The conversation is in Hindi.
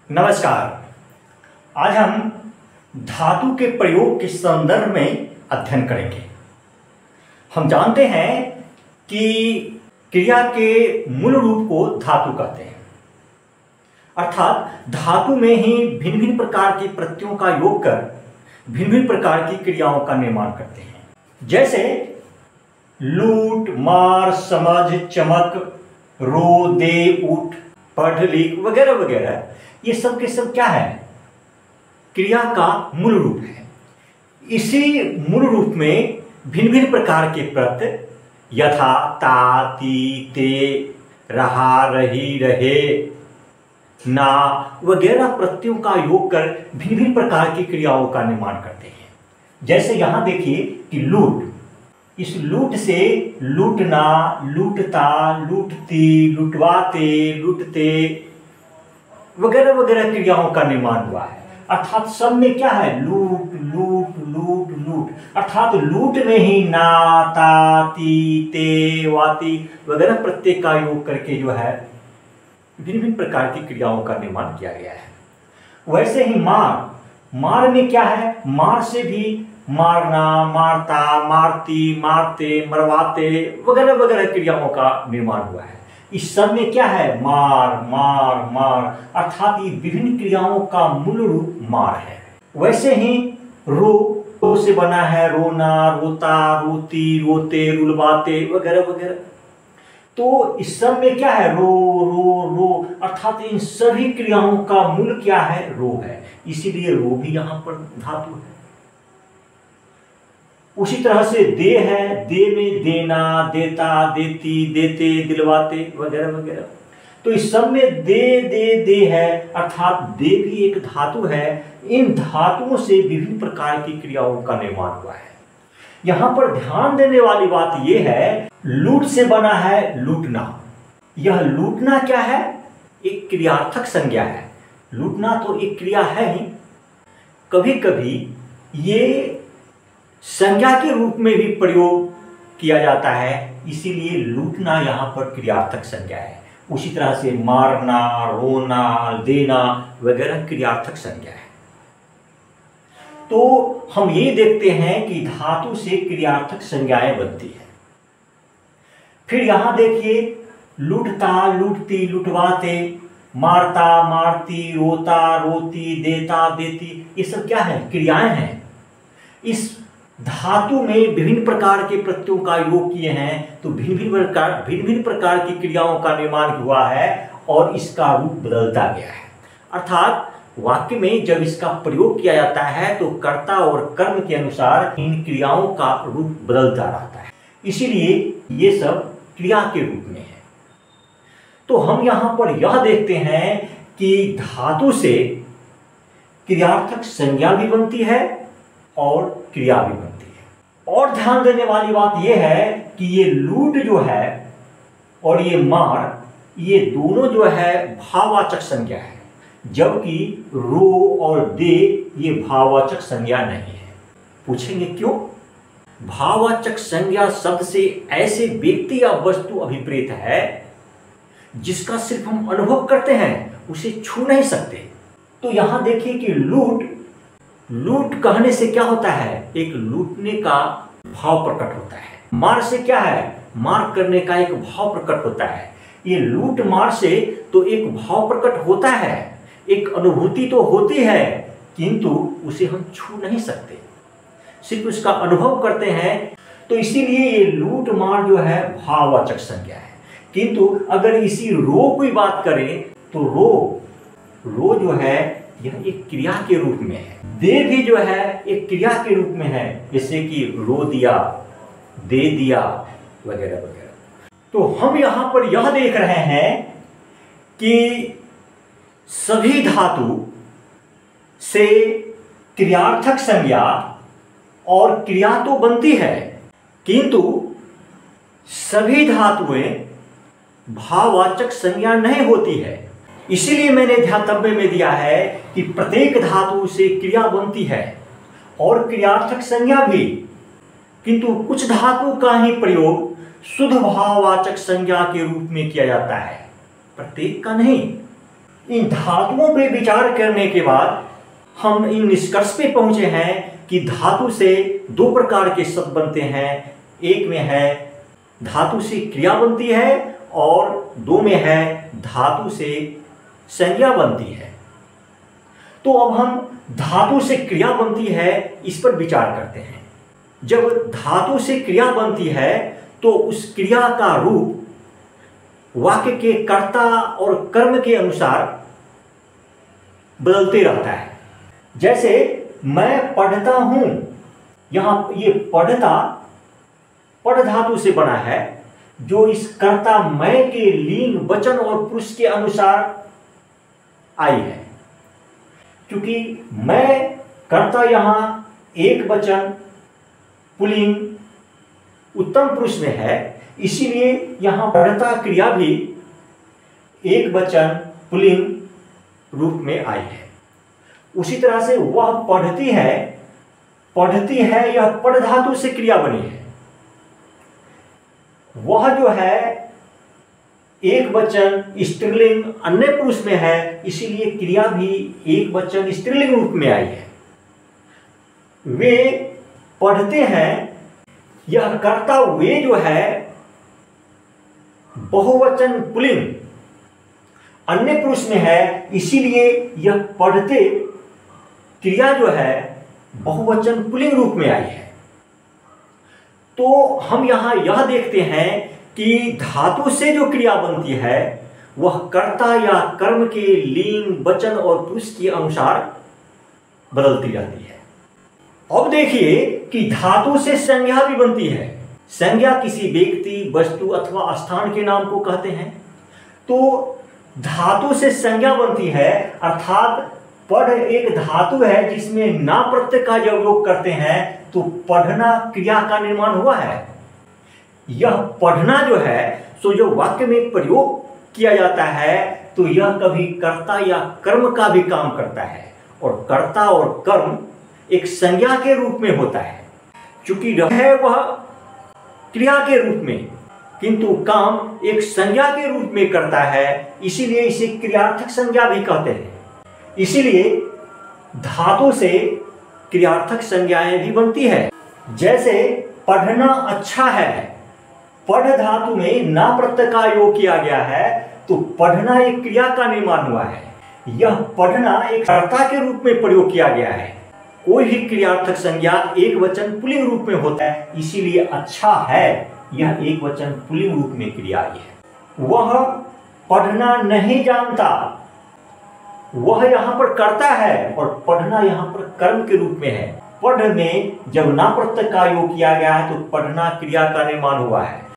नमस्कार। आज हम धातु के प्रयोग के संदर्भ में अध्ययन करेंगे। हम जानते हैं कि क्रिया के मूल रूप को धातु कहते हैं, अर्थात धातु में ही भिन्न भिन्न प्रकार की प्रत्ययों का योग कर भिन्न भिन्न प्रकार की क्रियाओं का निर्माण करते हैं। जैसे लूट, मार, समझ, चमक, रो, दे, उठ, पढ़, लिख वगैरह वगैरह, ये सब के सब क्या है? क्रिया का मूल रूप है। इसी मूल रूप में भिन्न भिन्न प्रकार के प्रत्यय यथा ता, ती, ते, रहा, रही, रहे, ना वगैरह प्रत्ययों का योग कर भिन्न भिन्न प्रकार की क्रियाओं का निर्माण करते हैं। जैसे यहां देखिए कि लूट, इस लूट से लूटना, लूटता, लूटती, लुटवाते, लूटते वगैरह वगैरह क्रियाओं का निर्माण हुआ है। अर्थात सब में क्या है? लूट लूट लूट लूट, अर्थात लूट में ही ना, ता, ती, ते, वाती वगैरह प्रत्यय का योग करके जो है भिन्न भिन्न प्रकार की क्रियाओं का निर्माण किया गया है। वैसे ही मार, मार में क्या है? मार से भी मारना, मारता, मारती, मारते, मरवाते वगैरह वगैरह क्रियाओं का निर्माण हुआ है। इस सब में क्या है? मार मार मार, अर्थात ये विभिन्न क्रियाओं का मूल रूप मार है। वैसे ही रो से बना है रोना, रोता, रोती, रोते, रुलवाते वगैरह वगैरह। तो इस सब में क्या है? रो रो रो, अर्थात इन सभी क्रियाओं का मूल क्या है? रो है। इसीलिए रो भी यहां पर धातु है। उसी तरह से दे है, दे में देना, देता, देती, देते, दिलवाते वगैरह वगैरह। तो इस सब में दे है, अर्थात दे भी एक धातु है। इन धातुओं से विभिन्न प्रकार की क्रियाओं का निर्माण हुआ है। यहां पर ध्यान देने वाली बात यह है, लूट से बना है लूटना। यह लूटना क्या है? एक क्रियार्थक संज्ञा है। लूटना तो एक क्रिया है ही, कभी कभी ये संज्ञा के रूप में भी प्रयोग किया जाता है, इसीलिए लूटना यहां पर क्रियार्थक संज्ञा है। उसी तरह से मारना, रोना, देना वगैरह क्रियार्थक संज्ञा है। तो हम ये देखते हैं कि धातु से क्रियार्थक संज्ञाएं बनती है। फिर यहां देखिए लूटता, लूटती, लुटवाते, मारता, मारती, रोता, रोती, देता, देती, ये सब क्या है? क्रियाएं हैं। इस धातु में विभिन्न प्रकार के प्रत्ययों का योग किए हैं, तो भिन्न भिन्न प्रकार की क्रियाओं का निर्माण हुआ है और इसका रूप बदलता गया है। अर्थात वाक्य में जब इसका प्रयोग किया जाता है तो कर्ता और कर्म के अनुसार इन क्रियाओं का रूप बदलता रहता है, इसीलिए ये सब क्रिया के रूप में है। तो हम यहां पर यह देखते हैं कि धातु से क्रियार्थक संज्ञा भी बनती है और क्रिया भी बनती है। और ध्यान देने वाली बात यह है कि ये लूट जो है और ये मार, ये दोनों जो है भाववाचक संज्ञा है, जबकि रो और दे ये भाववाचक संज्ञा नहीं है। पूछेंगे क्यों? भाववाचक संज्ञा शब्द से ऐसे व्यक्ति या वस्तु अभिप्रेत है जिसका सिर्फ हम अनुभव करते हैं, उसे छू नहीं सकते। तो यहां देखिए कि लूट, लूट कहने से क्या होता है? एक लूटने का भाव प्रकट होता है। मार से क्या है? मार करने का एक भाव प्रकट होता है। ये लूट मार से तो एक भाव प्रकट होता है, एक अनुभूति तो होती है, किंतु उसे हम छू नहीं सकते, सिर्फ उसका अनुभव करते हैं। तो इसीलिए ये लूट मार जो है भाववाचक संज्ञा है। किंतु अगर इसी रो की बात करें तो रो जो है यह एक क्रिया के रूप में है। दे भी जो है एक क्रिया के रूप में है, जैसे कि रो दिया, दे दिया वगैरह वगैरह। तो हम यहां पर यह देख रहे हैं कि सभी धातु से क्रियार्थक संज्ञा और क्रिया तो बनती है, किंतु सभी धातुएं भाववाचक संज्ञा नहीं होती है। इसीलिए मैंने ध्यातव्य में दिया है कि प्रत्येक धातु से क्रिया बनती है और क्रियार्थक संज्ञा भी, किंतु कुछ धातु का ही प्रयोग शुद्ध भाववाचक संज्ञा के रूप में किया जाता है, प्रत्येक का नहीं। इन धातुओं पे विचार करने के बाद हम इन निष्कर्ष पे पहुंचे हैं कि धातु से दो प्रकार के शब्द बनते हैं। एक में है धातु से क्रिया बनती है और दो में है धातु से संज्ञा बनती है। तो अब हम धातु से क्रिया बनती है इस पर विचार करते हैं। जब धातु से क्रिया बनती है तो उस क्रिया का रूप वाक्य के कर्ता और कर्म के अनुसार बदलते रहता है। जैसे मैं पढ़ता हूं, यहां ये पढ़ता पढ़ धातु से बना है, जो इस कर्ता मैं के लिंग वचन और पुरुष के अनुसार आई है। क्योंकि मैं कर्ता यहां एक वचन पुल्लिंग उत्तम पुरुष में है, इसीलिए यहां पढ़ता क्रिया भी एक वचन पुल्लिंग रूप में आई है। उसी तरह से वह पढ़ती है यह पढ़ धातु से क्रिया बनी है। वह जो है एक वचन स्त्रीलिंग अन्य पुरुष में है, इसीलिए क्रिया भी एक वचन स्त्रीलिंग रूप में आई है। वे पढ़ते हैं, यह कर्ता वे जो है बहुवचन पुल्लिंग अन्य पुरुष में है, इसीलिए यह पढ़ते क्रिया जो है बहुवचन पुल्लिंग रूप में आई है। तो हम यहां यह देखते हैं कि धातु से जो क्रिया बनती है वह कर्ता या कर्म के लिंग वचन और पुरुष के अनुसार बदलती रहती है। अब देखिए कि धातु से संज्ञा भी बनती है। संज्ञा किसी व्यक्ति, वस्तु अथवा स्थान के नाम को कहते हैं। तो धातु से संज्ञा बनती है, अर्थात पढ़ एक धातु है जिसमें ना प्रत्यय का जब उपयोग करते हैं तो पढ़ना क्रिया का निर्माण हुआ है। यह पढ़ना जो है सो जो वाक्य में प्रयोग किया जाता है तो यह कभी कर्ता या कर्म का भी काम करता है, और कर्ता और कर्म एक संज्ञा के रूप में होता है। चूंकि रहे वह क्रिया के रूप में, किंतु काम एक संज्ञा के रूप में करता है, इसीलिए इसे क्रियार्थक संज्ञा भी कहते हैं। इसीलिए धातु से क्रियार्थक संज्ञाएं भी बनती है। जैसे पढ़ना अच्छा है, पढ़ धातु में ना प्रत्यय का योग किया गया है, तो पढ़ना एक क्रिया का निर्माण हुआ है। यह पढ़ना एक कर्ता के रूप में प्रयोग किया गया है। कोई भी क्रियार्थक संज्ञा एक वचन पुल्लिंग रूप में होता है, इसीलिए अच्छा है यह एक वचन पुल्लिंग रूप में क्रिया आई है। वह पढ़ना नहीं जानता, वह यहां पर कर्ता है और पढ़ना यहां पर कर्म के रूप में है। पढ़ में जब ना प्रत्यय का योग किया गया है तो पढ़ना क्रिया का निर्माण हुआ है।